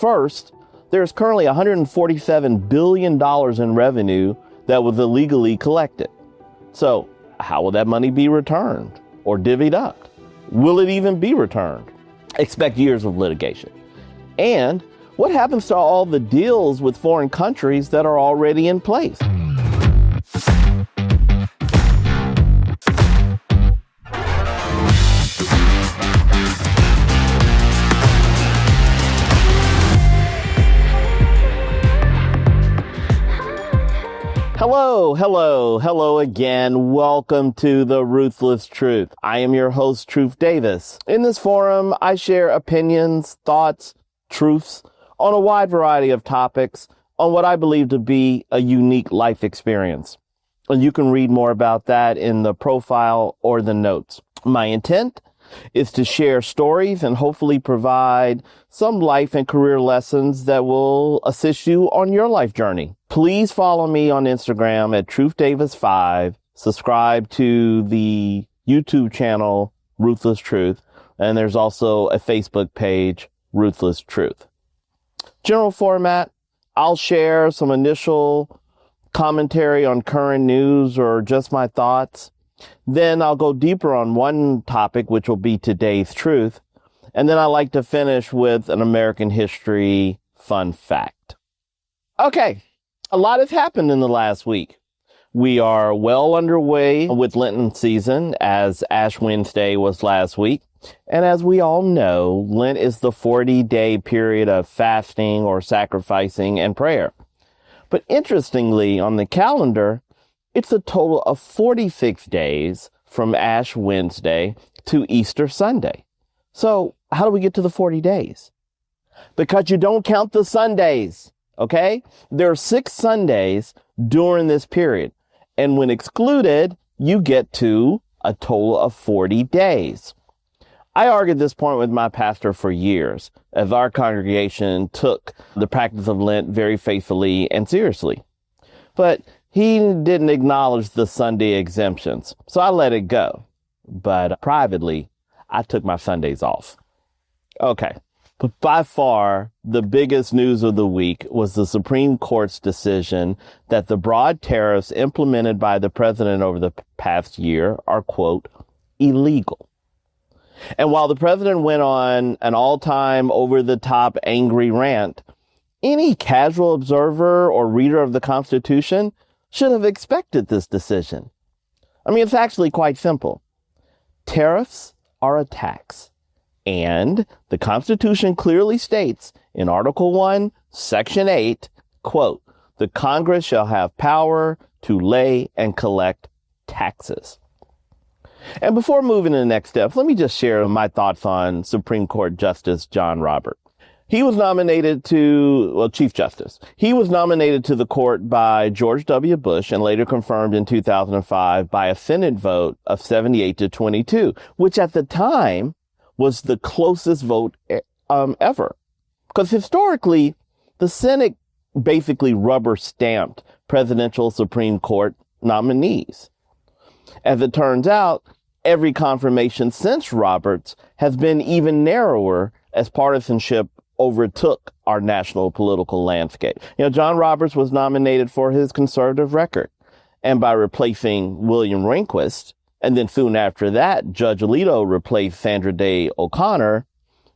First, there's currently $147 billion in revenue that was illegally collected. So how will that money be returned or divvied up? Will it even be returned? Expect years of litigation. And what happens to all the deals with foreign countries that are already in place? Hello again. Welcome to The Ruthless Truth. I am your host, Truth Davis. In this forum, I share opinions, thoughts, truths on a wide variety of topics on what I believe to be a unique life experience. And you can read more about that in the profile or the notes. My intent is to share stories and hopefully provide some life and career lessons that will assist you on your life journey. Please follow me on Instagram at TruthDavis5. Subscribe to the YouTube channel, Ruthless Truth. And there's also a Facebook page, Ruthless Truth. General format, I'll share some initial commentary on current news or just my thoughts. Then I'll go deeper on one topic, which will be today's truth. And then I like to finish with an American history fun fact. Okay, a lot has happened in the last week. We are well underway with Lenten season, as Ash Wednesday was last week. And as we all know, Lent is the 40-day period of fasting or sacrificing and prayer. But interestingly, on the calendar, it's a total of 46 days from Ash Wednesday to Easter Sunday. So how do we get to the 40 days? Because you don't count the Sundays, okay? There are 6 Sundays during this period. And when excluded, you get to a total of 40 days. I argued this point with my pastor for years, as our congregation took the practice of Lent very faithfully and seriously. But he didn't acknowledge the Sunday exemptions, so I let it go. But privately, I took my Sundays off. Okay, but by far, the biggest news of the week was the Supreme Court's decision that the broad tariffs implemented by the president over the past year are, quote, illegal. And while the president went on an all-time over-the-top angry rant, any casual observer or reader of the Constitution should have expected this decision. I mean, it's actually quite simple. Tariffs are a tax. And the Constitution clearly states in Article 1, Section 8, quote, the Congress shall have power to lay and collect taxes. And before moving to the next step, let me just share my thoughts on Supreme Court Justice John Roberts. He was nominated Chief Justice. He was nominated to the court by George W. Bush and later confirmed in 2005 by a Senate vote of 78 to 22, which at the time was the closest vote ever. Because historically, the Senate basically rubber stamped presidential Supreme Court nominees. As it turns out, every confirmation since Roberts has been even narrower as partisanship overtook our national political landscape. You know, John Roberts was nominated for his conservative record, and by replacing William Rehnquist, and then soon after that, Judge Alito replaced Sandra Day O'Connor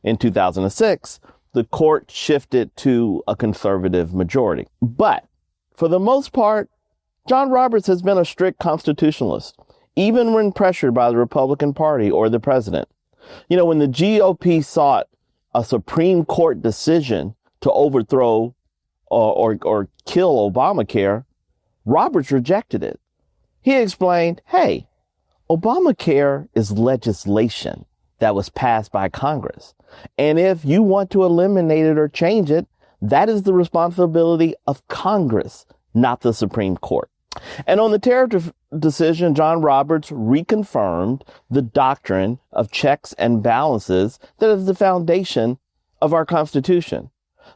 in 2006, the court shifted to a conservative majority. But for the most part, John Roberts has been a strict constitutionalist, even when pressured by the Republican Party or the president. You know, when the GOP sought a Supreme Court decision to overthrow or kill Obamacare, Roberts rejected it. He explained, hey, Obamacare is legislation that was passed by Congress. And if you want to eliminate it or change it, that is the responsibility of Congress, not the Supreme Court. And on the tariff decision, John Roberts reconfirmed the doctrine of checks and balances that is the foundation of our Constitution.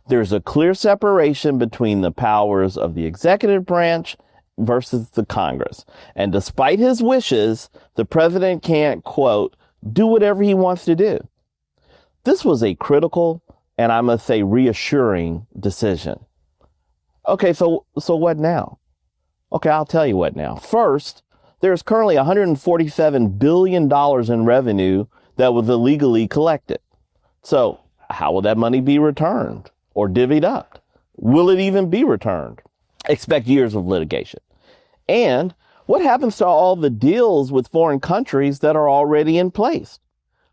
There's a clear separation between the powers of the executive branch versus the Congress. And despite his wishes, the president can't, quote, do whatever he wants to do. This was a critical and I must say reassuring decision. Okay, so what now? Okay, I'll tell you what now. First, there's currently $147 billion in revenue that was illegally collected. So how will that money be returned or divvied up? Will it even be returned? Expect years of litigation. And what happens to all the deals with foreign countries that are already in place?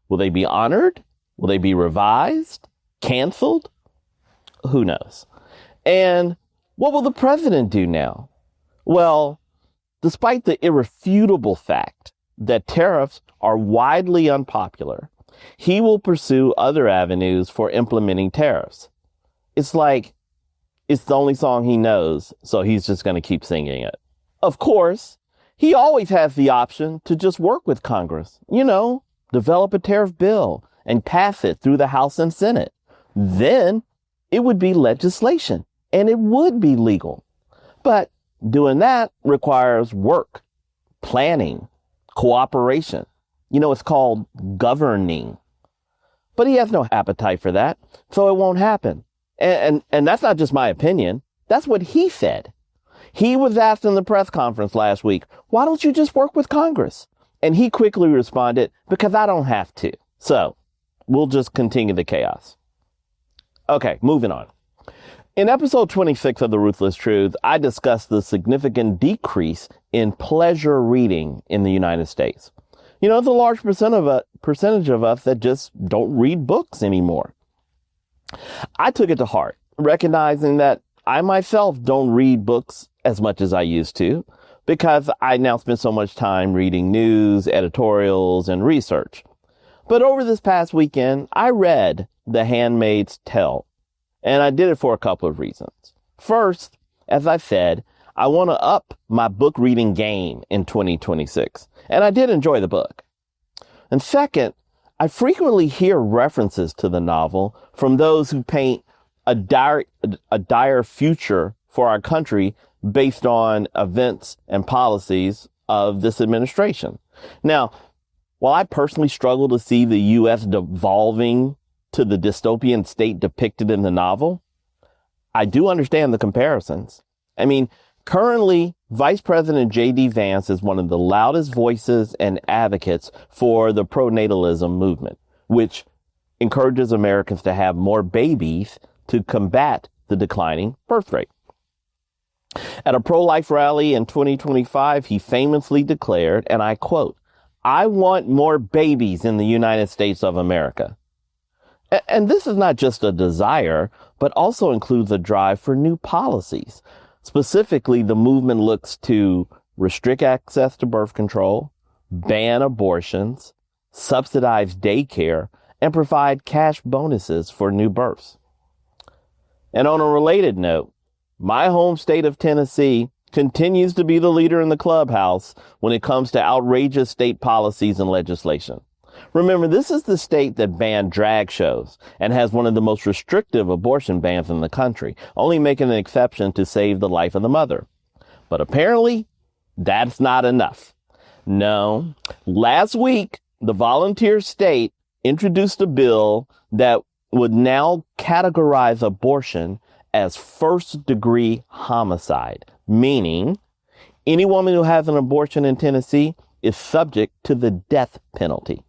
Will they be honored? Will they be revised? Canceled? Who knows? And what will the president do now? Well, despite the irrefutable fact that tariffs are widely unpopular, he will pursue other avenues for implementing tariffs. It's like it's the only song he knows, so he's just going to keep singing it. Of course, he always has the option to just work with Congress, develop a tariff bill and pass it through the House and Senate. Then it would be legislation and it would be legal. But doing that requires work, planning, cooperation. It's called governing. But he has no appetite for that, so it won't happen. And that's not just my opinion. That's what he said. He was asked in the press conference last week, why don't you just work with Congress? And he quickly responded, because I don't have to. So we'll just continue the chaos. Okay, moving on. In episode 26 of The Ruthless Truth, I discussed the significant decrease in pleasure reading in the United States. It's a large percentage of us that just don't read books anymore. I took it to heart, recognizing that I myself don't read books as much as I used to, because I now spend so much time reading news, editorials, and research. But over this past weekend, I read The Handmaid's Tale, and I did it for a couple of reasons. First, as I said, I want to up my book reading game in 2026, and I did enjoy the book. And second, I frequently hear references to the novel from those who paint a dire future for our country based on events and policies of this administration. Now, while I personally struggle to see the U.S. devolving to the dystopian state depicted in the novel, I do understand the comparisons. Currently, Vice President J.D. Vance is one of the loudest voices and advocates for the pronatalism movement, which encourages Americans to have more babies to combat the declining birth rate. At a pro-life rally in 2025, he famously declared, and I quote, "I want more babies in the United States of America." And this is not just a desire, but also includes a drive for new policies. Specifically, the movement looks to restrict access to birth control, ban abortions, subsidize daycare, and provide cash bonuses for new births. And on a related note, my home state of Tennessee continues to be the leader in the clubhouse when it comes to outrageous state policies and legislation. Remember, this is the state that banned drag shows and has one of the most restrictive abortion bans in the country, only making an exception to save the life of the mother. But apparently, that's not enough. No, last week, the volunteer state introduced a bill that would now categorize abortion as first-degree homicide, meaning any woman who has an abortion in Tennessee is subject to the death penalty.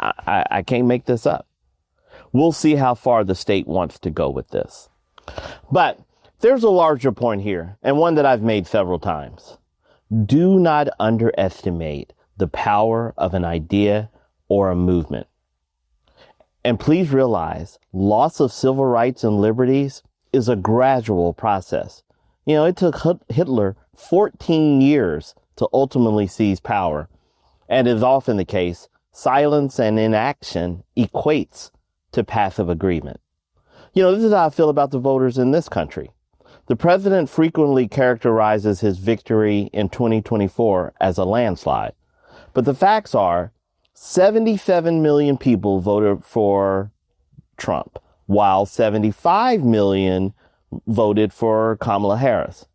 I can't make this up. We'll see how far the state wants to go with this. But there's a larger point here, and one that I've made several times. Do not underestimate the power of an idea or a movement. And please realize, loss of civil rights and liberties is a gradual process. It took Hitler 14 years to ultimately seize power, and is often the case, silence and inaction equates to passive agreement. This is how I feel about the voters in this country. The president frequently characterizes his victory in 2024 as a landslide. But the facts are 77 million people voted for Trump, while 75 million voted for Kamala Harris.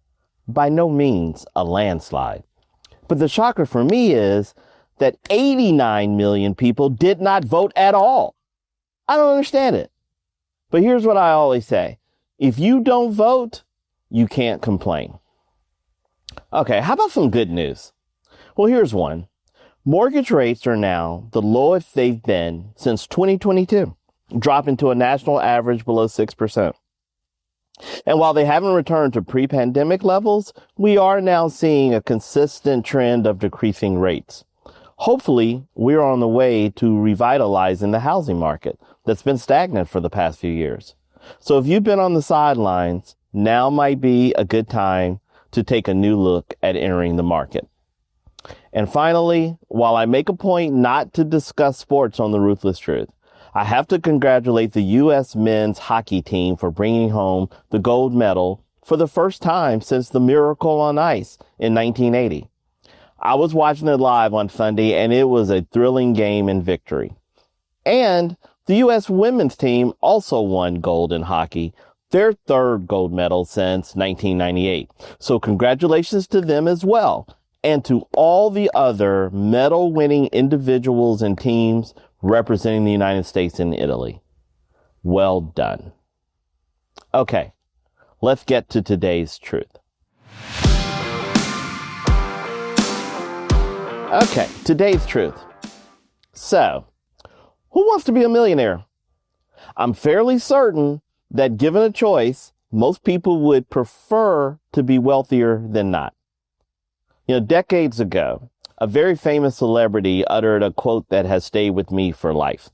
By no means a landslide. But the shocker for me is that 89 million people did not vote at all. I don't understand it. But here's what I always say. If you don't vote, you can't complain. Okay, how about some good news? Well, here's one. Mortgage rates are now the lowest they've been since 2022, dropping to a national average below 6%. And while they haven't returned to pre-pandemic levels, we are now seeing a consistent trend of decreasing rates. Hopefully, we're on the way to revitalizing the housing market that's been stagnant for the past few years. So if you've been on the sidelines, now might be a good time to take a new look at entering the market. And finally, while I make a point not to discuss sports on the Ruthless Truth, I have to congratulate the U.S. men's hockey team for bringing home the gold medal for the first time since the Miracle on Ice in 1980. I was watching it live on Sunday, and it was a thrilling game and victory. And the U.S. women's team also won gold in hockey, their third gold medal since 1998. So congratulations to them as well, and to all the other medal-winning individuals and teams representing the United States in Italy. Well done. Okay, let's get to today's truth. Okay, today's truth. So, who wants to be a millionaire? I'm fairly certain that given a choice, most people would prefer to be wealthier than not. Decades ago, a very famous celebrity uttered a quote that has stayed with me for life.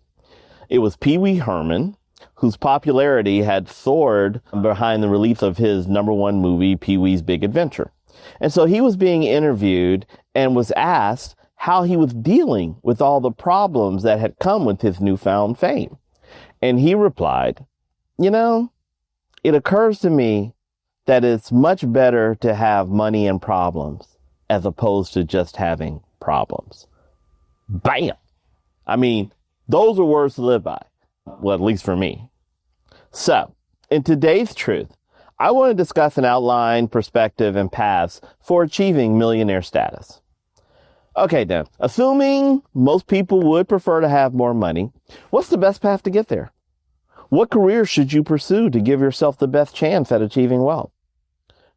It was Pee Wee Herman, whose popularity had soared behind the release of his #1 movie, Pee Wee's Big Adventure. And so he was being interviewed and was asked how he was dealing with all the problems that had come with his newfound fame. And he replied, it occurs to me that it's much better to have money and problems as opposed to just having problems. Bam! I mean, those are words to live by. Well, at least for me. So, in today's truth, I want to discuss an outline, perspective, and paths for achieving millionaire status. Okay, then, assuming most people would prefer to have more money, what's the best path to get there? What career should you pursue to give yourself the best chance at achieving wealth?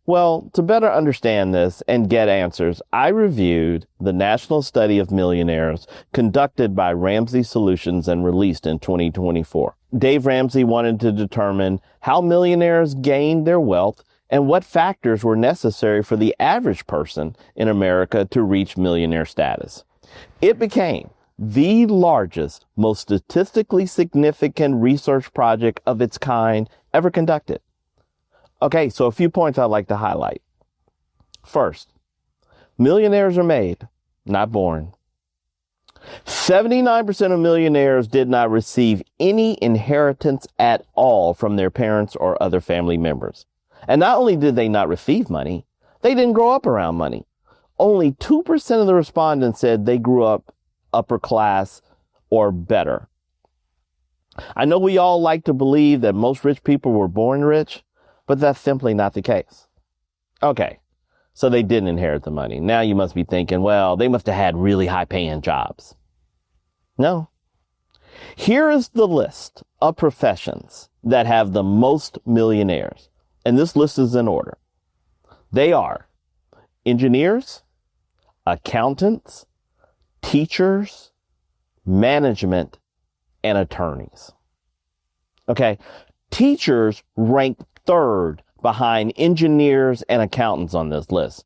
Well, to better understand this and get answers, I reviewed the National Study of Millionaires conducted by Ramsey Solutions and released in 2024. Dave Ramsey wanted to determine how millionaires gained their wealth and what factors were necessary for the average person in America to reach millionaire status. It became the largest, most statistically significant research project of its kind ever conducted. Okay, so a few points I'd like to highlight. First, millionaires are made, not born. 79% of millionaires did not receive any inheritance at all from their parents or other family members. And not only did they not receive money, they didn't grow up around money. Only 2% of the respondents said they grew up upper class or better. I know we all like to believe that most rich people were born rich, but that's simply not the case. Okay, so they didn't inherit the money. Now you must be thinking, well, they must have had really high-paying jobs. No. Here is the list of professions that have the most millionaires. And this list is in order. They are engineers, accountants, teachers, management, and attorneys. Okay, teachers rank third behind engineers and accountants on this list.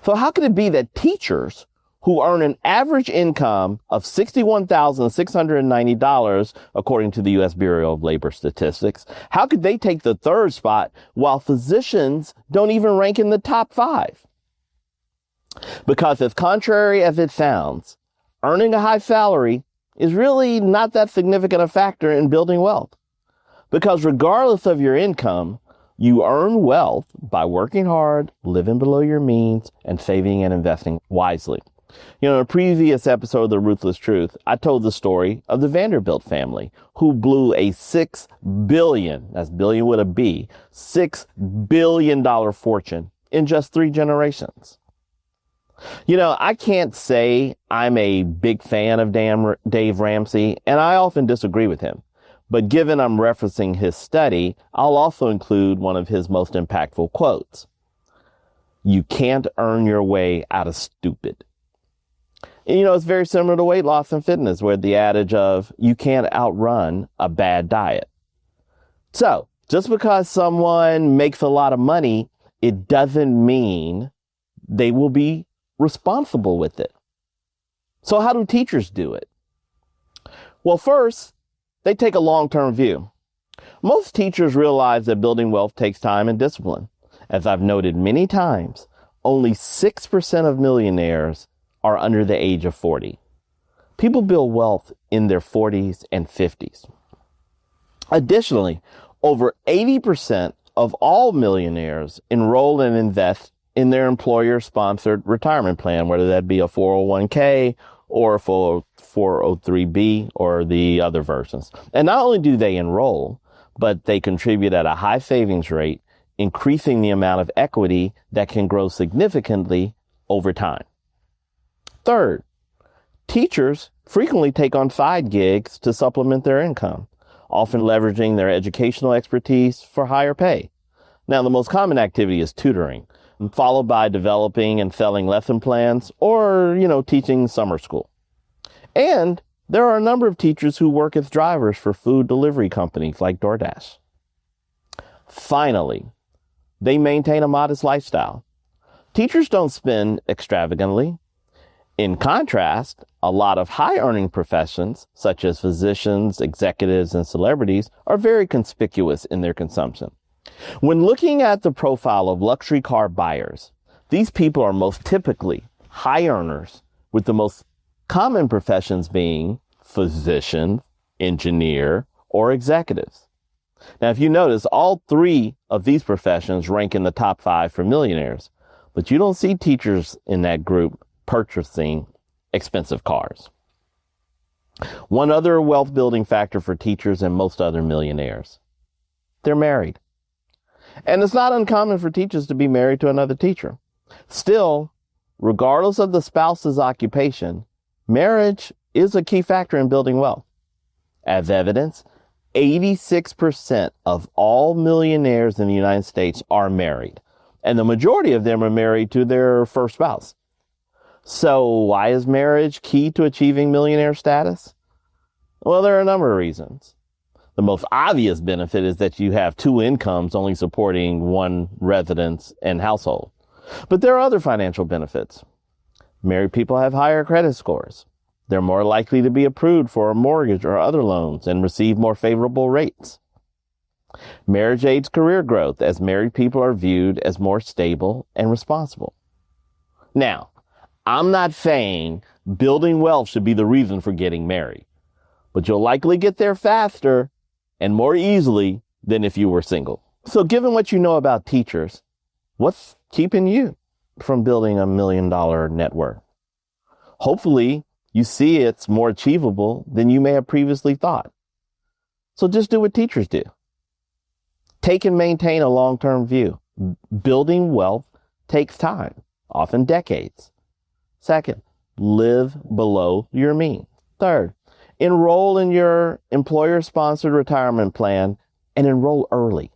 So how could it be that teachers who earn an average income of $61,690, according to the U.S. Bureau of Labor Statistics, how could they take the third spot while physicians don't even rank in the top 5? Because as contrary as it sounds, earning a high salary is really not that significant a factor in building wealth. Because regardless of your income, you earn wealth by working hard, living below your means, and saving and investing wisely. In a previous episode of The Ruthless Truth, I told the story of the Vanderbilt family who blew a $6 billion, that's billion with a B, $6 billion fortune in just 3 generations. I can't say I'm a big fan of Dave Ramsey, and I often disagree with him. But given I'm referencing his study, I'll also include one of his most impactful quotes. You can't earn your way out of stupid. And, it's very similar to weight loss and fitness, where the adage of you can't outrun a bad diet. So just because someone makes a lot of money, it doesn't mean they will be responsible with it. So how do teachers do it? Well, first, they take a long-term view. Most teachers realize that building wealth takes time and discipline. As I've noted many times, only 6% of millionaires are under the age of 40. People build wealth in their 40s and 50s. Additionally, over 80% of all millionaires enroll and invest in their employer-sponsored retirement plan, whether that be a 401k or a 403b or the other versions. And not only do they enroll, but they contribute at a high savings rate, increasing the amount of equity that can grow significantly over time. Third, teachers frequently take on side gigs to supplement their income, often leveraging their educational expertise for higher pay. Now, the most common activity is tutoring, followed by developing and selling lesson plans or, teaching summer school. And there are a number of teachers who work as drivers for food delivery companies like DoorDash. Finally, they maintain a modest lifestyle. Teachers don't spend extravagantly. In contrast, a lot of high-earning professions, such as physicians, executives, and celebrities, are very conspicuous in their consumption. When looking at the profile of luxury car buyers, these people are most typically high earners, with the most common professions being physician, engineer, or executives. Now, if you notice, all three of these professions rank in the top 5 for millionaires, but you don't see teachers in that group purchasing expensive cars. One other wealth building factor for teachers and most other millionaires: they're married. And it's not uncommon for teachers to be married to another teacher. Still, regardless of the spouse's occupation, marriage is a key factor in building wealth. As evidence, 86% of all millionaires in the United States are married, and the majority of them are married to their first spouse. So why is marriage key to achieving millionaire status? Well, there are a number of reasons. The most obvious benefit is that you have 2 incomes only supporting one residence and household. But there are other financial benefits. Married people have higher credit scores. They're more likely to be approved for a mortgage or other loans and receive more favorable rates. Marriage aids career growth, as married people are viewed as more stable and responsible. Now, I'm not saying building wealth should be the reason for getting married, but you'll likely get there faster and more easily than if you were single. So given what you know about teachers, what's keeping you from building $1 million net worth? Hopefully, you see it's more achievable than you may have previously thought. So just do what teachers do. Take and maintain a long-term view. Building wealth takes time, often decades. Second, live below your means. Third, enroll in your employer-sponsored retirement plan and enroll early.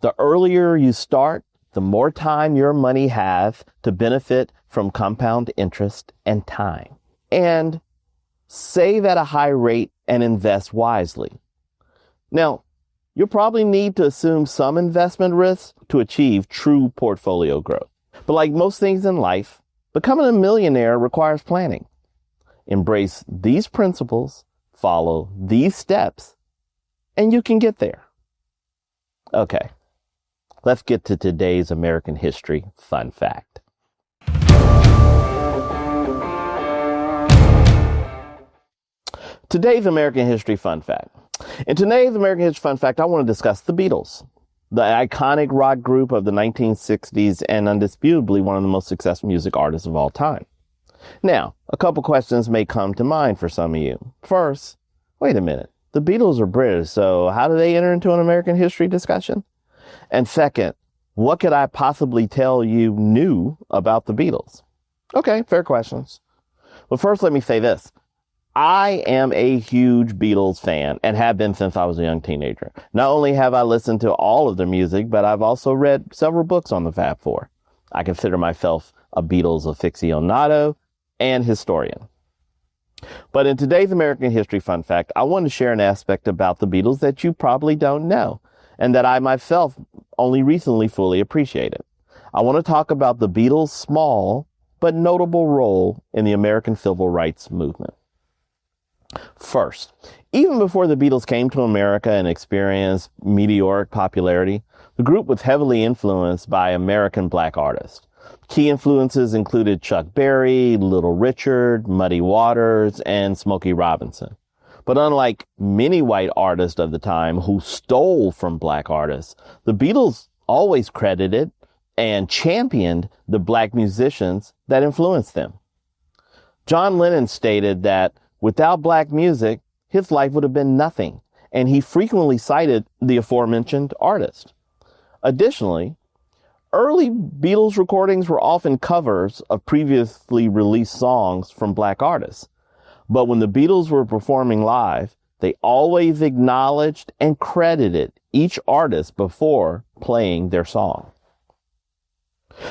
The earlier you start, the more time your money has to benefit from compound interest and time. And save at a high rate and invest wisely. Now, you'll probably need to assume some investment risk to achieve true portfolio growth. But like most things in life, becoming a millionaire requires planning. Embrace these principles, follow these steps, and you can get there. Okay, let's get to today's American history fun fact. Today's American history fun fact. In today's American history fun fact, I want to discuss the Beatles, the iconic rock group of the 1960s and undisputably one of the most successful music artists of all time. Now, a couple questions may come to mind for some of you. First, wait a minute. The Beatles are British, so how do they enter into an American history discussion? And second, what could I possibly tell you new about the Beatles? Okay, fair questions. But first, let me say this. I am a huge Beatles fan and have been since I was a young teenager. Not only have I listened to all of their music, but I've also read several books on the Fab Four. I consider myself a Beatles aficionado and historian. But in today's American History Fun Fact, I want to share an aspect about the Beatles that you probably don't know, and that I myself only recently fully appreciated. I want to talk about the Beatles' small but notable role in the American civil rights movement. First, even before the Beatles came to America and experienced meteoric popularity, the group was heavily influenced by American black artists. Key influences included Chuck Berry, Little Richard, Muddy Waters, and Smokey Robinson. But unlike many white artists of the time who stole from black artists, the Beatles always credited and championed the black musicians that influenced them. John Lennon stated that without black music, his life would have been nothing, and he frequently cited the aforementioned artist. Additionally, early Beatles recordings were often covers of previously released songs from black artists. But when the Beatles were performing live, they always acknowledged and credited each artist before playing their song.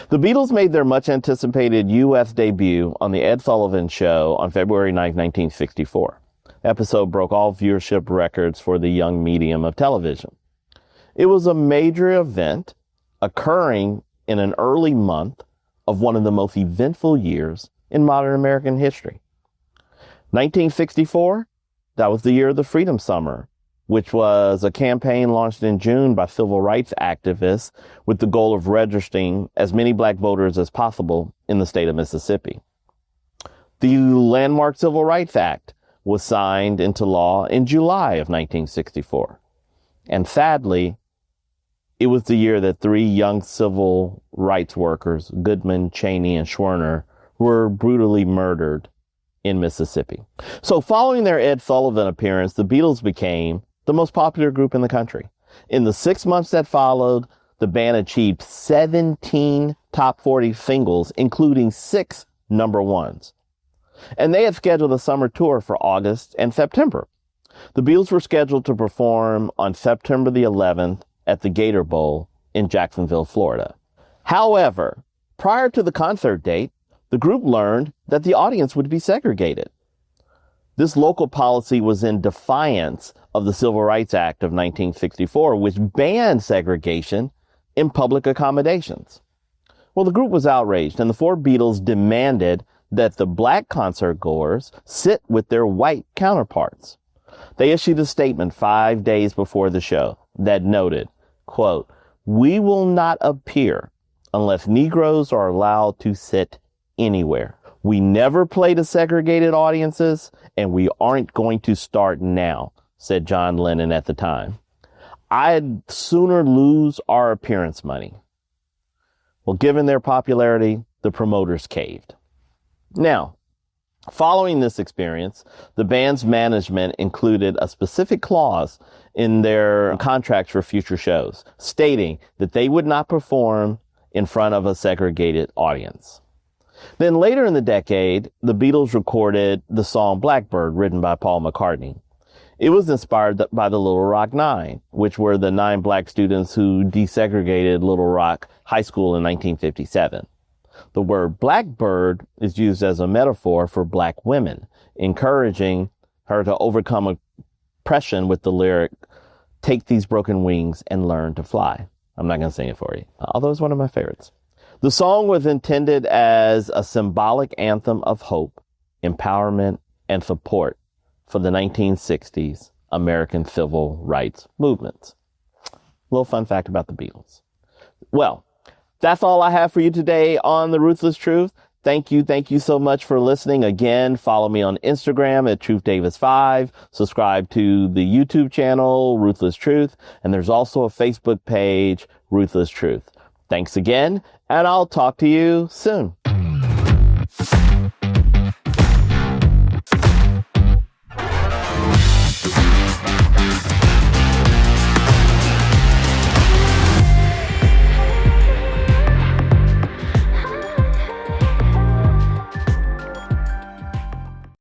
The Beatles made their much anticipated U.S. debut on the Ed Sullivan Show on February 9, 1964. The episode broke all viewership records for the young medium of television. It was a major event occurring in an early month of one of the most eventful years in modern American history. 1964, that was the year of the Freedom Summer, which was a campaign launched in June by civil rights activists with the goal of registering as many black voters as possible in the state of Mississippi. The landmark Civil Rights Act was signed into law in July of 1964. And sadly, it was the year that three young civil rights workers, Goodman, Cheney, and Schwerner, were brutally murdered in Mississippi. So following their Ed Sullivan appearance, the Beatles became the most popular group in the country. In the 6 months that followed, the band achieved 17 top 40 singles, including 6 number ones. And they had scheduled a summer tour for August and September. The Beatles were scheduled to perform on September the 11th at the Gator Bowl in Jacksonville, Florida. However, prior to the concert date, the group learned that the audience would be segregated. This local policy was in defiance of the Civil Rights Act of 1964, which banned segregation in public accommodations. Well, the group was outraged, and the four Beatles demanded that the black concert goers sit with their white counterparts. They issued a statement 5 days before the show that noted, quote, "We will not appear unless Negroes are allowed to sit anywhere. We never play to segregated audiences, and we aren't going to start now," said John Lennon at the time. "I'd sooner lose our appearance money." Well, given their popularity, the promoters caved. Now, following this experience, the band's management included a specific clause in their contracts for future shows, stating that they would not perform in front of a segregated audience. Then later in the decade, the Beatles recorded the song Blackbird, written by Paul McCartney. It was inspired by the Little Rock Nine, which were the 9 black students who desegregated Little Rock High School in 1957. The word blackbird is used as a metaphor for black women, encouraging her to overcome oppression with the lyric, "Take these broken wings and learn to fly." I'm not going to sing it for you, although it's one of my favorites. The song was intended as a symbolic anthem of hope, empowerment, and support for the 1960s American civil rights movement. Little fun fact about the Beatles. Well, that's all I have for you today on The Ruthless Truth. Thank you so much for listening. Again, follow me on Instagram at TruthDavis5. Subscribe to the YouTube channel, Ruthless Truth. And there's also a Facebook page, Ruthless Truth. Thanks again, and I'll talk to you soon.